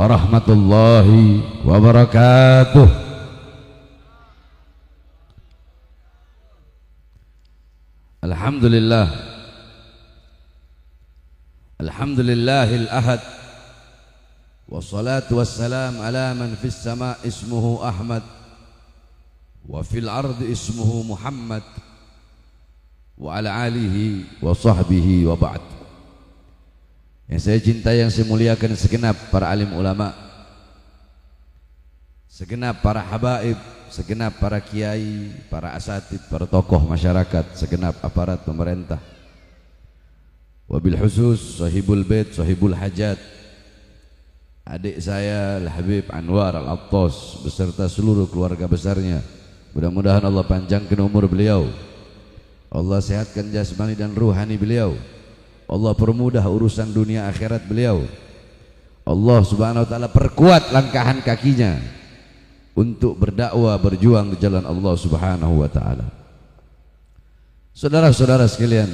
warahmatullahi wabarakatuh. Alhamdulillah, alhamdulillahil ahad, wassalatu wassalam ala man fis sama ismuhu Ahmad wa fil ardi ismuhu Muhammad wa ala alihi wa sahbihi wa ba'd. Yang saya cintai, yang saya muliakan, segenap para alim ulama, segenap para habaib, segenap para kiai, para asatid, para tokoh masyarakat, segenap aparat pemerintah, wabil khusus sahibul bait, sahibul hajat, adik saya Al-Habib Anwar Al-Attas beserta seluruh keluarga besarnya. Mudah-mudahan Allah panjangkan umur beliau, Allah sehatkan jasmani dan ruhani beliau, Allah permudah urusan dunia akhirat beliau, Allah subhanahu wa ta'ala perkuat langkahan kakinya untuk berdakwah, berjuang di jalan Allah subhanahu wa ta'ala. Saudara-saudara sekalian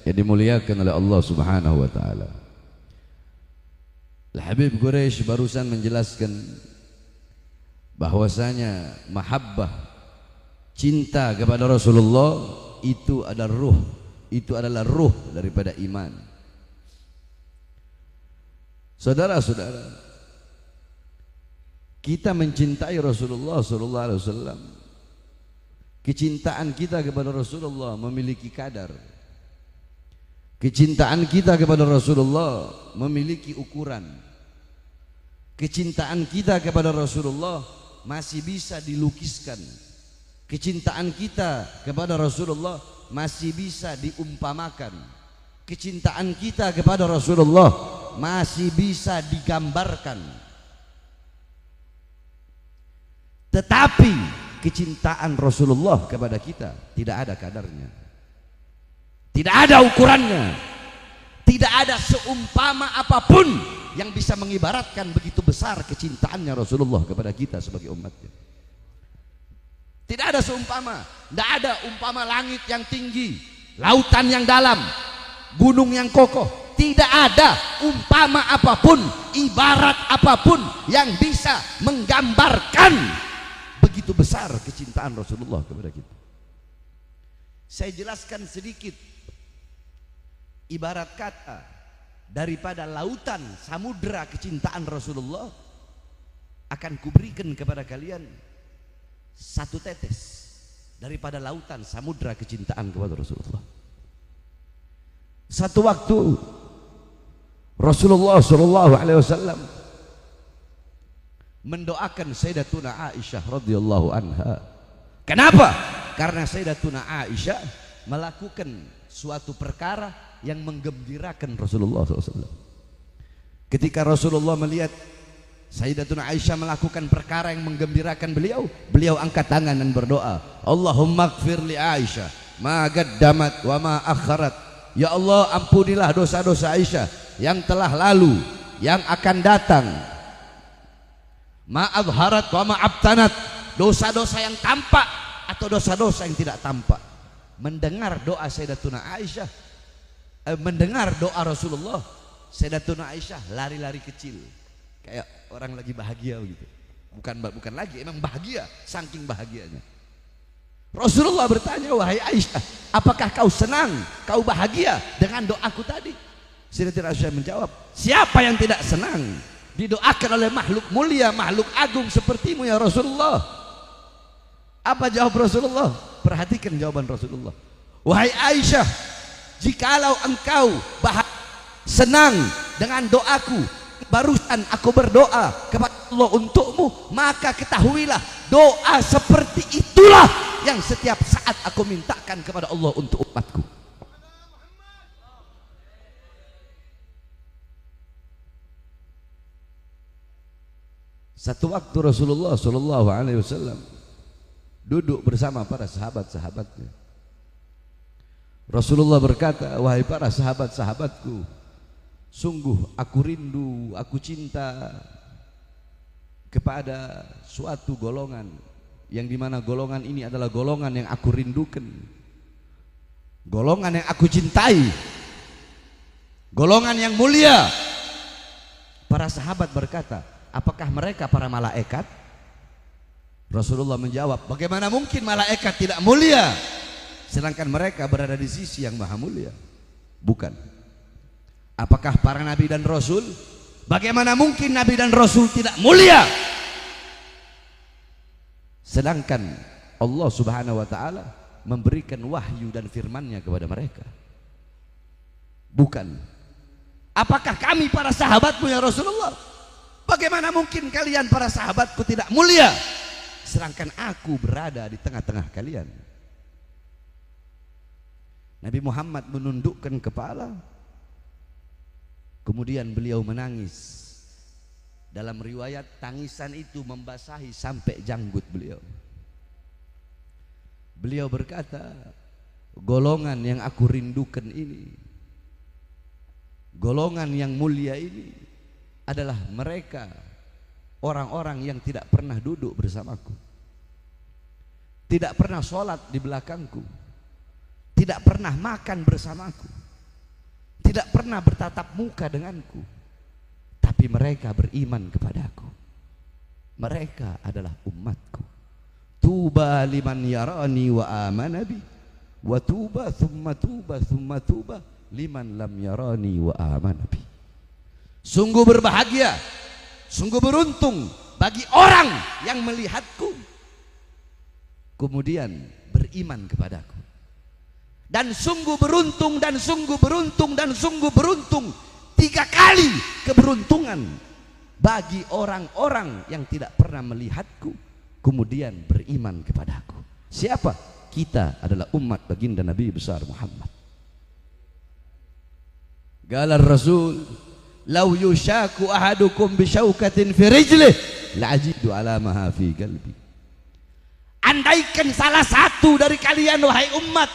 yang dimuliakan oleh Allah subhanahu wa ta'ala, Al-Habib Quraisy barusan menjelaskan bahwasanya mahabbah, cinta kepada Rasulullah itu adalah ruh, itu adalah ruh daripada iman. Saudara-saudara, kita mencintai Rasulullah sallallahu alaihi wasallam, kecintaan kita kepada Rasulullah memiliki kadar. Kecintaan kita kepada Rasulullah memiliki ukuran. Kecintaan kita kepada Rasulullah masih bisa dilukiskan. Kecintaan kita kepada Rasulullah masih bisa diumpamakan. Kecintaan kita kepada Rasulullah masih bisa digambarkan. Tetapi kecintaan Rasulullah kepada kita tidak ada kadarnya, tidak ada ukurannya, tidak ada seumpama apapun yang bisa mengibaratkan begitu besar kecintaannya Rasulullah kepada kita sebagai umatnya. Tidak ada seumpama, tidak ada umpama langit yang tinggi, lautan yang dalam, gunung yang kokoh. Tidak ada umpama apapun, ibarat apapun yang bisa menggambarkan begitu besar kecintaan Rasulullah kepada kita. Saya jelaskan sedikit. Ibarat kata, daripada lautan samudera kecintaan Rasulullah akan kuberikan kepada kalian satu tetes daripada lautan samudera kecintaan kepada Rasulullah. Satu waktu Rasulullah sallallahu alaihi wasallam mendoakan Sayyidatuna Aisyah radhiyallahu anha. Kenapa? Karena Sayyidatuna Aisyah melakukan suatu perkara yang menggembirakan Rasulullah SAW. Ketika Rasulullah melihat Sayyidatuna Aisyah melakukan perkara yang menggembirakan beliau, beliau angkat tangan dan berdoa, Allahumma ighfir li Aisyah ma qaddamat wa ma akharat. Ya Allah, ampunilah dosa-dosa Aisyah yang telah lalu, yang akan datang. Ma adharat wa ma abtanat, dosa-dosa yang tampak atau dosa-dosa yang tidak tampak. Mendengar doa Sayyidatuna Aisyah, mendengar doa Rasulullah, Sayyidatuna Aisyah lari-lari kecil kayak orang lagi bahagia begitu. Bukan lagi, emang bahagia, saking bahagianya. Rasulullah bertanya, wahai Aisyah, apakah kau senang, kau bahagia dengan doaku tadi? Sayyidatuna Aisyah menjawab, siapa yang tidak senang didoakan oleh makhluk mulia, makhluk agung sepertimu ya Rasulullah. Apa jawab Rasulullah? Perhatikan jawaban Rasulullah. Wahai Aisyah, jikalau engkau senang dengan doaku, barusan aku berdoa kepada Allah untukmu, maka ketahuilah doa seperti itulah yang setiap saat aku mintakan kepada Allah untuk umatku. Satu waktu Rasulullah sallallahu alaihi wasallam duduk bersama para sahabat-sahabatnya. Rasulullah berkata, wahai para sahabat-sahabatku, sungguh aku rindu, aku cinta kepada suatu golongan yang dimana golongan ini adalah golongan yang aku rindukan, golongan yang aku cintai, golongan yang mulia. Para sahabat berkata, apakah mereka para malaikat? Rasulullah menjawab, bagaimana mungkin malaikat tidak mulia sedangkan mereka berada di sisi yang maha mulia? Bukan. Apakah para nabi dan rasul? Bagaimana mungkin nabi dan rasul tidak mulia sedangkan Allah Subhanahu wa taala memberikan wahyu dan firman-Nya kepada mereka? Bukan. Apakah kami para sahabatmu ya Rasulullah? Bagaimana mungkin kalian para sahabatku tidak mulia sedangkan aku berada di tengah-tengah kalian? Nabi Muhammad menundukkan kepala, kemudian beliau menangis. Dalam riwayat tangisan itu membasahi sampai janggut beliau. Beliau berkata, golongan yang aku rindukan ini, golongan yang mulia ini adalah mereka orang-orang yang tidak pernah duduk bersamaku, tidak pernah sholat di belakangku, tidak pernah makan bersamaku, tidak pernah bertatap muka denganku, tapi mereka beriman kepadaku. Mereka adalah umatku. Tuba liman yarani wa amana bi, wa tuba thumma tuba liman lam yarani wa amana bi. Sungguh berbahagia, sungguh beruntung bagi orang yang melihatku kemudian beriman kepadaku. Dan sungguh beruntung dan sungguh beruntung dan sungguh beruntung, 3 kali keberuntungan bagi orang-orang yang tidak pernah melihatku kemudian beriman kepadaku. Siapa? Kita adalah umat baginda Nabi besar Muhammad. Qala Rasul, "Law yushaku ahadukum bi syaukatin fi rijlih la ajidu alamaha fi qalbi." Andaikan salah satu dari kalian wahai umat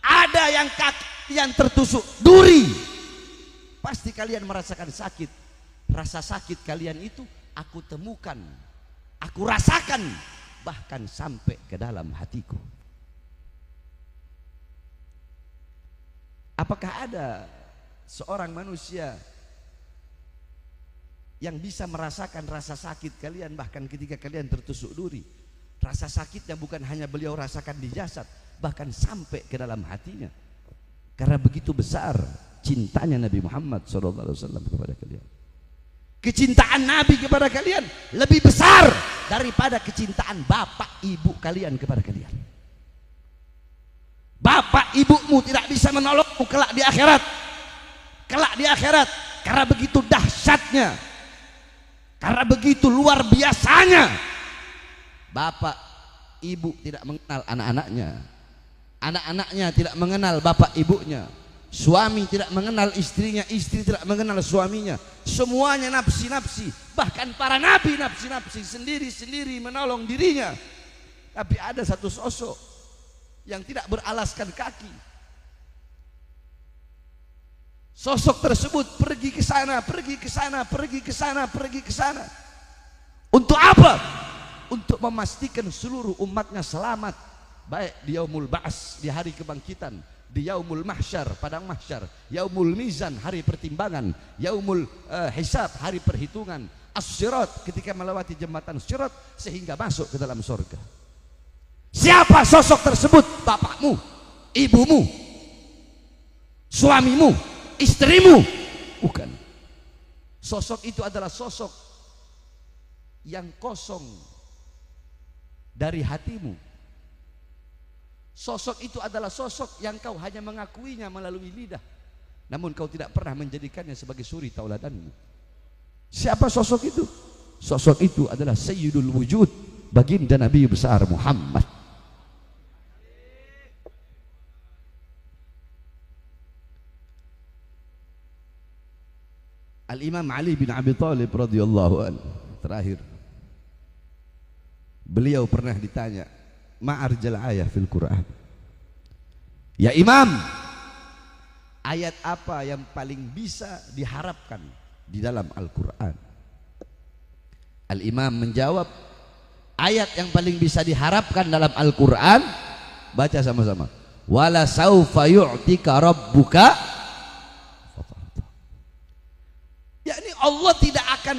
ada yang kakinya tertusuk duri, pasti kalian merasakan sakit. Rasa sakit kalian itu aku temukan, aku rasakan, bahkan sampai ke dalam hatiku. Apakah ada seorang manusia yang bisa merasakan rasa sakit kalian bahkan ketika kalian tertusuk duri? Rasa sakitnya bukan hanya beliau rasakan di jasad, bahkan sampai ke dalam hatinya. Karena begitu besar cintanya Nabi Muhammad SAW kepada kalian. Kecintaan Nabi kepada kalian lebih besar daripada kecintaan bapak ibu kalian kepada kalian. Bapak ibumu tidak bisa menolongmu kelak di akhirat. Kelak di akhirat, karena begitu dahsyatnya, karena begitu luar biasanya. Bapak ibu tidak mengenal anak-anaknya, anak-anaknya tidak mengenal bapak ibunya, suami tidak mengenal istrinya, istri tidak mengenal suaminya. Semuanya nafsi-nafsi, bahkan para nabi nafsi-nafsi, sendiri-sendiri menolong dirinya. Tapi ada satu sosok yang tidak beralaskan kaki. Sosok tersebut pergi ke sana, pergi ke sana, pergi ke sana, pergi ke sana. Untuk apa? Untuk memastikan seluruh umatnya selamat, baik di yaumul ba'as, di hari kebangkitan, di yaumul mahsyar, padang mahsyar, yaumul mizan, hari pertimbangan, yaumul hisab, hari perhitungan, as-sirat, ketika melewati jembatan sirat sehingga masuk ke dalam surga. Siapa sosok tersebut? Bapakmu, ibumu, suamimu, istrimu? Bukan. Sosok itu adalah sosok yang kosong dari hatimu. Sosok itu adalah sosok yang kau hanya mengakuinya melalui lidah, namun kau tidak pernah menjadikannya sebagai suri tauladanmu. Siapa sosok itu? Sosok itu adalah Sayyidul Wujud, baginda Nabi besar Muhammad. Al-Imam Ali bin Abi Thalib radhiyallahu anhu, terakhir beliau pernah ditanya, ma'arjal ayah fil Quran, ya Imam, ayat apa yang paling bisa diharapkan di dalam Al-Quran? Al-Imam menjawab, ayat yang paling bisa diharapkan dalam Al-Quran, baca sama-sama, wala saufa yu'tika rabbuka. yakni Allah tidak akan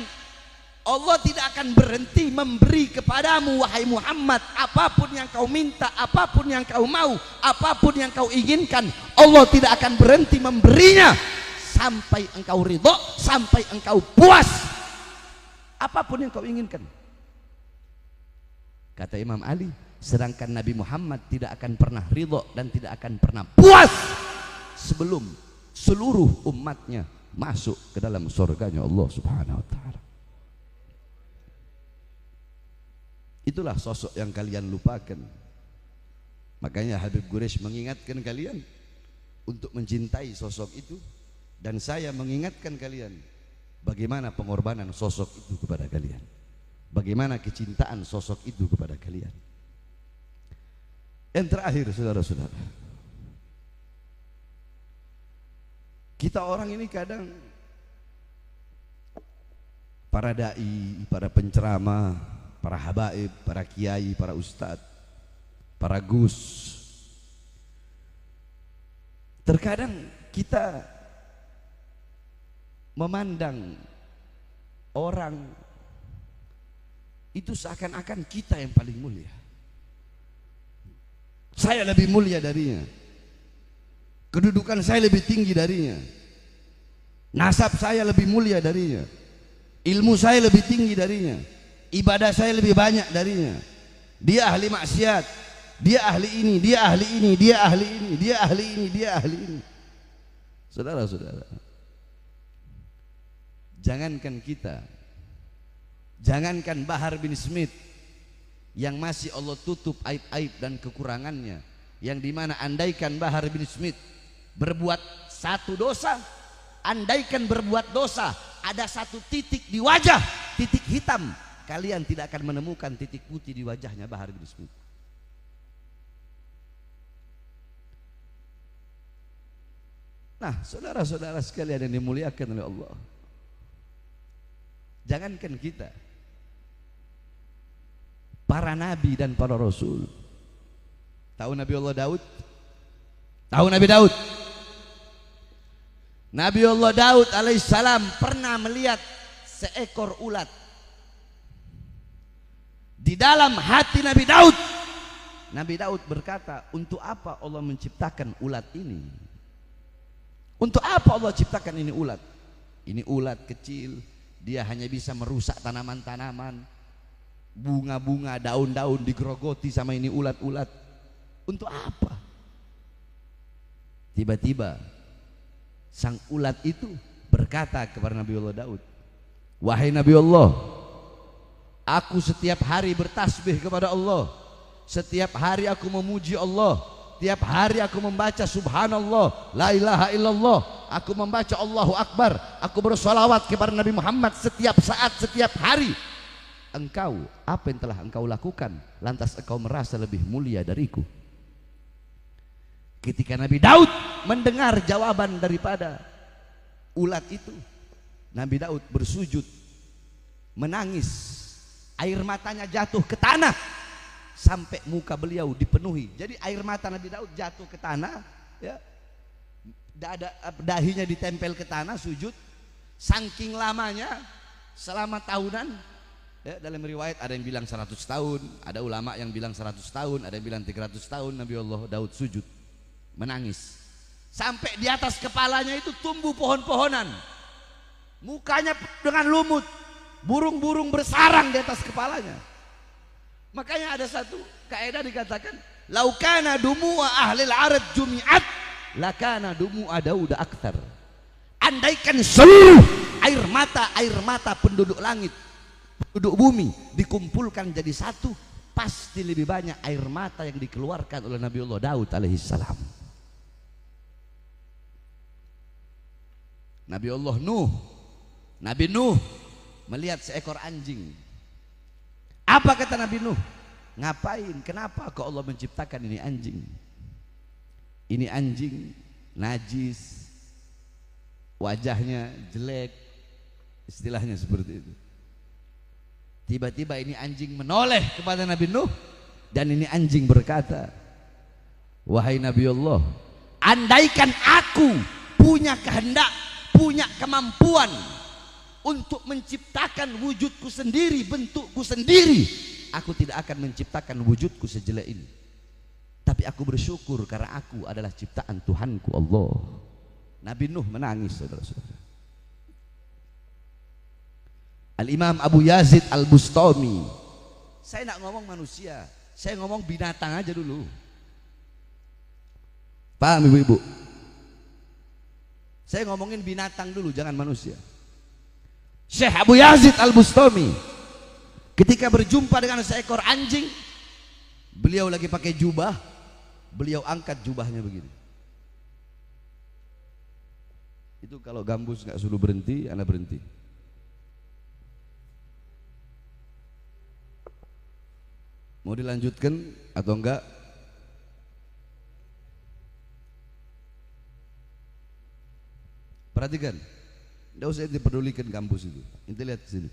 Allah tidak akan berhenti memberi kepadamu wahai Muhammad. Apapun yang kau minta, apapun yang kau mau, apapun yang kau inginkan, Allah tidak akan berhenti memberinya sampai engkau ridho, sampai engkau puas. Apapun yang kau inginkan. Kata Imam Ali, sedangkan Nabi Muhammad tidak akan pernah ridho dan tidak akan pernah puas sebelum seluruh umatnya masuk ke dalam surganya Allah Subhanahu wa ta'ala. Itulah sosok yang kalian lupakan. Makanya Habib Quraisy mengingatkan kalian untuk mencintai sosok itu, dan saya mengingatkan kalian bagaimana pengorbanan sosok itu kepada kalian, bagaimana kecintaan sosok itu kepada kalian. Yang terakhir, saudara-saudara, kita orang ini kadang para dai, para penceramah, para habaib, para kiai, para ustadz, para gus, terkadang kita memandang orang itu seakan-akan kita yang paling mulia. Saya lebih mulia darinya, kedudukan saya lebih tinggi darinya, nasab saya lebih mulia darinya, ilmu saya lebih tinggi darinya, ibadah saya lebih banyak darinya. Dia ahli maksiat, dia ahli ini, dia ahli ini, dia ahli ini, dia ahli ini, dia ahli ini. Saudara-saudara, jangankan kita, jangankan Bahar bin Smith yang masih Allah tutup aib-aib dan kekurangannya, yang dimana andaikan Bahar bin Smith berbuat satu dosa, andaikan berbuat dosa ada satu titik di wajah, titik hitam, kalian tidak akan menemukan titik putih di wajahnya Bahar bin Smith. Nah, saudara-saudara sekalian yang dimuliakan oleh Allah, jangankan kita, para nabi dan para rasul. Tahu Nabi Allah Daud? Tahu Nabi Daud? Nabi Allah Daud alaihissalam pernah melihat seekor ulat di dalam hati Nabi Daud. Nabi Daud berkata, untuk apa Allah menciptakan ulat ini? Untuk apa Allah ciptakan ini ulat? Ini ulat kecil, dia hanya bisa merusak tanaman-tanaman, bunga-bunga, daun-daun digerogoti sama ini ulat-ulat. Untuk apa? Tiba-tiba sang ulat itu berkata kepada Nabi Allah Daud, wahai Nabi Allah, aku setiap hari bertasbih kepada Allah, setiap hari aku memuji Allah, tiap hari aku membaca subhanallah, la ilaha illallah, aku membaca Allahu Akbar, aku bersolawat kepada Nabi Muhammad setiap saat, setiap hari. Engkau, apa yang telah engkau lakukan lantas engkau merasa lebih mulia dariku? Ketika Nabi Daud mendengar jawaban daripada ulat itu, Nabi Daud bersujud, menangis, air matanya jatuh ke tanah sampai muka beliau dipenuhi. Jadi air mata Nabi Daud jatuh ke tanah, ya, dahinya ditempel ke tanah, sujud saking lamanya, selama tahunan. Ya, dalam riwayat ada yang bilang 100 tahun, ada ulama yang bilang 100 tahun, ada yang bilang 300 tahun Nabi Allah Daud sujud menangis. Sampai di atas kepalanya itu tumbuh pohon-pohonan, mukanya dengan lumut, burung-burung bersarang di atas kepalanya. Makanya ada satu kaidah dikatakan, laukana dumu'a ahlil arad jumi'at lakana dumu'a Daud akthar. Andaikan seluruh air mata penduduk langit, penduduk bumi dikumpulkan jadi satu, pasti lebih banyak air mata yang dikeluarkan oleh Nabi Allah Daud alaihissalam. Nabi Allah Nuh, Nabi Nuh melihat seekor anjing. Apa kata Nabi Nuh? Ngapain? Kenapa kok Allah menciptakan ini anjing? Ini anjing najis, wajahnya jelek, istilahnya seperti itu. Tiba-tiba ini anjing menoleh kepada Nabi Nuh, dan ini anjing berkata, wahai Nabi Allah, andaikan aku punya kehendak, punya kemampuan untuk menciptakan wujudku sendiri, bentukku sendiri, aku tidak akan menciptakan wujudku sejelek ini. Tapi aku bersyukur karena aku adalah ciptaan Tuhanku Allah. Nabi Nuh menangis, saudara-saudara. Al-Imam Abu Yazid Al-Bustami, saya nak ngomong manusia, saya ngomong binatang aja dulu. Paham ibu-ibu? Saya ngomongin binatang dulu, jangan manusia. Syekh Abu Yazid Al-Bustami ketika berjumpa dengan seekor anjing, beliau lagi pakai jubah, beliau angkat jubahnya begini. Itu kalau gambus nggak suruh berhenti, Anda berhenti. Mau dilanjutkan atau enggak? Perhatikan, tidak usah dipedulikan gambus itu. Inti lihat sini.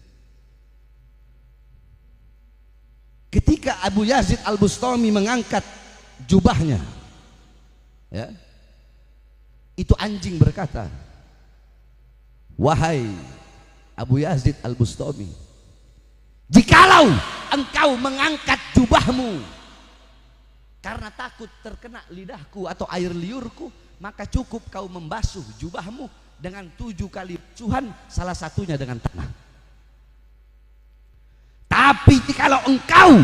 Ketika Abu Yazid Al-Bustami mengangkat jubahnya, ya, itu anjing berkata, "Wahai Abu Yazid Al-Bustami, jikalau engkau mengangkat jubahmu karena takut terkena lidahku atau air liurku, maka cukup kau membasuh jubahmu dengan 7 kali basuhan, salah satunya dengan tanah. Tapi jikalau engkau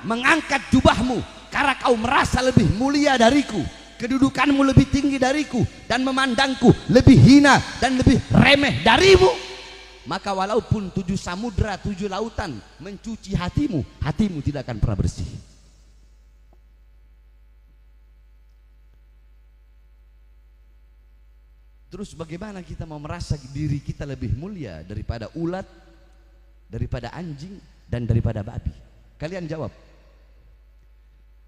mengangkat jubahmu karena kau merasa lebih mulia dariku, kedudukanmu lebih tinggi dariku, dan memandangku lebih hina dan lebih remeh darimu, maka walaupun 7 samudra 7 lautan mencuci hatimu, hatimu tidak akan pernah bersih." Terus bagaimana kita mau merasa diri kita lebih mulia daripada ulat, daripada anjing, dan daripada babi? Kalian jawab.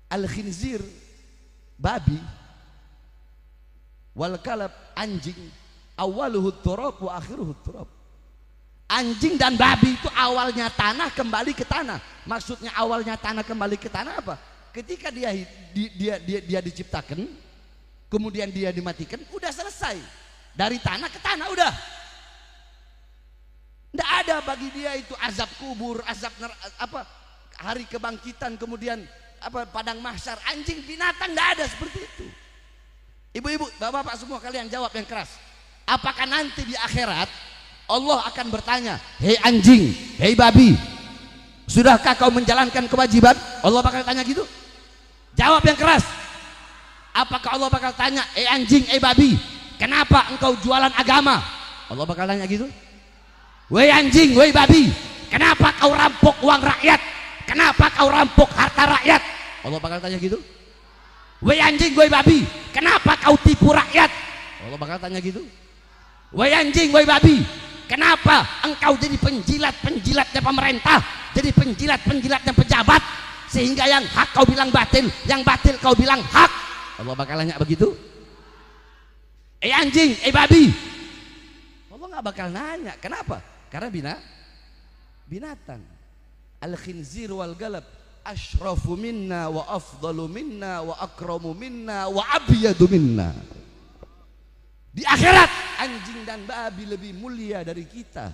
Al-khinzir, babi, wal kalab, anjing, awaluhu turab wa akhiruhu turab. Anjing dan babi itu awalnya tanah, kembali ke tanah. Maksudnya awalnya tanah kembali ke tanah apa? Ketika dia diciptakan, kemudian dia dimatikan, udah selesai. Dari tanah ke tanah udah. Tidak ada bagi dia itu azab kubur, azab hari kebangkitan, kemudian padang mahsyar. Anjing, binatang tidak ada seperti itu. Ibu-ibu, bapak-bapak semua, kalian jawab yang keras. Apakah nanti di akhirat Allah akan bertanya, "Hei anjing, hei babi, sudahkah kau menjalankan kewajiban?" Allah bakal tanya gitu? Jawab yang keras. Apakah Allah bakal tanya, "Hei anjing, hei babi, kenapa engkau jualan agama?" Allah bakal tanya gitu? "Wei anjing, wei babi, kenapa kau rampok uang rakyat? Kenapa kau rampok harta rakyat?" Allah bakal tanya gitu? "Wei anjing, wei babi, kenapa kau tipu rakyat?" Allah bakal tanya gitu? "Wei anjing, wei babi, kenapa engkau jadi penjilat-penjilatnya pemerintah, jadi penjilat-penjilatnya pejabat, sehingga yang hak kau bilang batil, yang batil kau bilang hak?" Allah bakal nanya begitu? Anjing, babi, Allah nggak bakal nanya. Kenapa? Karena binatang. Al-khinzir wal galab asyrafu minna wa afdalu minna wa akramu minna wa abyadu minna. Di akhirat anjing dan babi lebih mulia dari kita,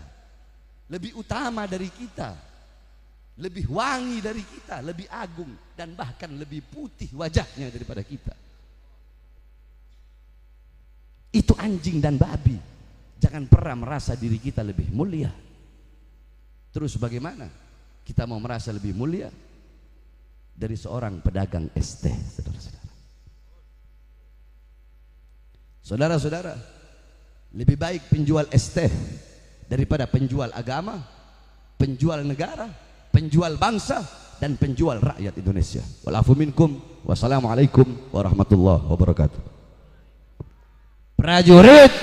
lebih utama dari kita, lebih wangi dari kita, lebih agung, dan bahkan lebih putih wajahnya daripada kita. Itu anjing dan babi. Jangan pernah merasa diri kita lebih mulia. Terus bagaimana kita mau merasa lebih mulia dari seorang pedagang es teh, saudara-saudara? Saudara-saudara, lebih baik penjual es teh daripada penjual agama, penjual negara, penjual bangsa, dan penjual rakyat Indonesia. Walafu minkum, wassalamualaikum warahmatullahi wabarakatuh. Prajurit